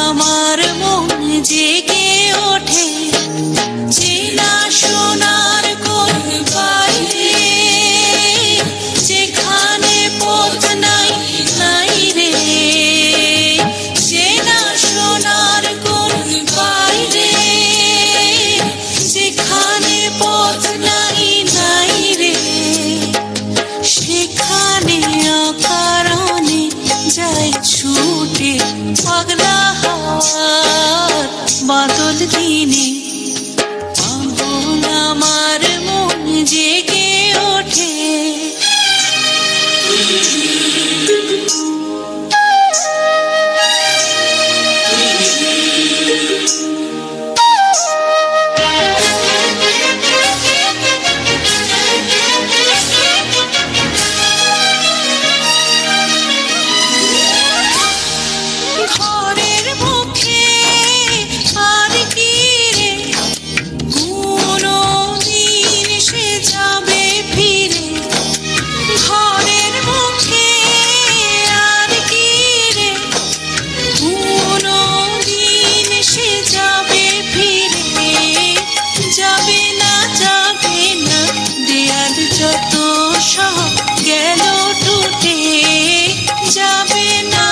আমার মন জেগে ওঠে চেনা সোনার কোন বাইরে, যেখানে পথ নাই নাই রে, চেনা সোনার কোন বাইরে, যেখানে পথ নাই নাই রে, সেখানে অকারণে যাই ছুটে পাগলা হাওয়ার বাদল দিনে। পাগল আমার মন জেগে ওঠে। ঘরের মুখে আর কি রে কোনো দিন সে যাবে ফিরে, ঘরের মুখে আর কি রে কোনো দিন সে যাবে ফিরে, যাবে না দেয়াল যত সব গেল টুটে, যাবে না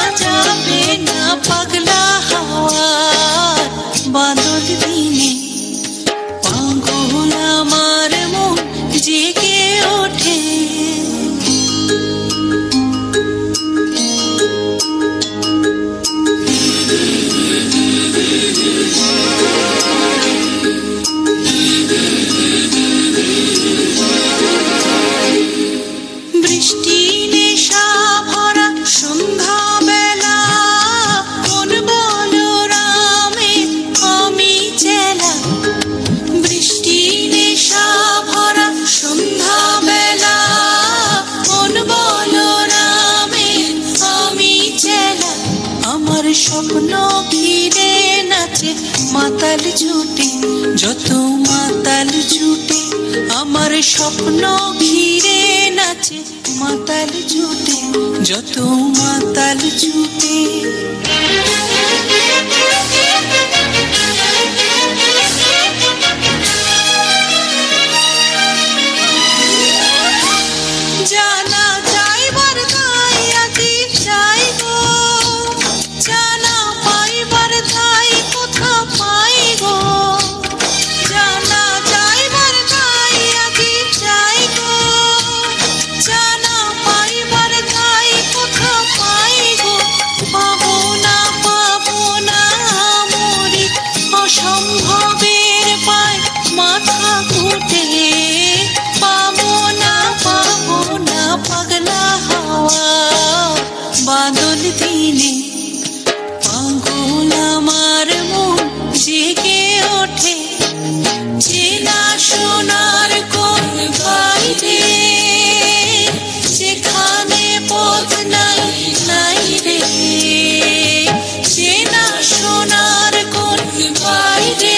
পাগলা হাওয়ার বাদল দিনে। পাগল আমার মন জেগে ওঠে। বৃষ্টি নেশা ভরা সন্ধ্যা বেলা, কোন বলরামে আমি চেলা। বৃষ্টি নেশা ভরা সন্ধ্যা বেলা, কোন বলরামে আমি চেলা। আমার স্বপ্ন ঘিরে নাচে মাতাল ছুটে, যত মাতাল ছুটে। আমার স্বপ্ন ঘিরে নাচে মাতাল ছুটে, যত মাতাল ছুটে। জানা যাইবার তাই আজি চাইব, জানা পাইবার তাই কোথা পাইব, জানা যাইবার তাই আজি চাইব, জানা পাইবার তাই কোথা পাইব। পাবো না মরি অসম্ভবের পায় মাথা ঘুটে, পাবো না পাগলা হাওয়া বাদল দিনে। পাগল আমার মন জেগে ওঠে চেনা সোনার কোন বাইরে, যেখানে পথ নাই নাই রে, চেনা সোনার কোন বাইরে,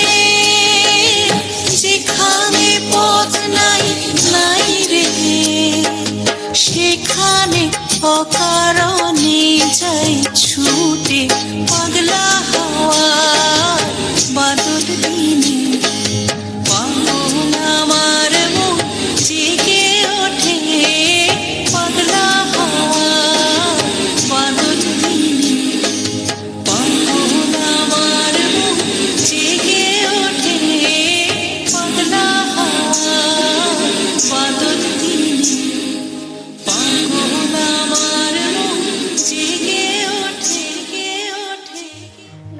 যেখানে পথ নাই নাই রে, সেখানে অকারণে যাই ছুটে পাগলা হাওয়ার বাদল দিনে। পাগল আমার মন জেগে ওঠে পাগলা হাওয়ার বাদল দিনে। পাগল আমার মন জেগে ওঠে পাগলা হাওয়ার বাদল দিনে। পাগল আমার মন জেগে ওঠে।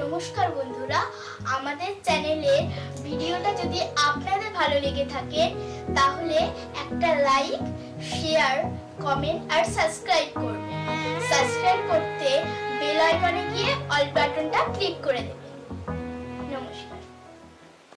নমস্কার বন্ধুরা, আমাদের চ্যানেলের ভিডিওটা যদি আপনাদের ভালো লেগে থাকে তাহলে একটা লাইক, শেয়ার, কমেন্ট আর সাবস্ক্রাইব করবেন। সাবস্ক্রাইব করতে বেল আইকনে গিয়ে অল বাটনটা ক্লিক করে দেবেন।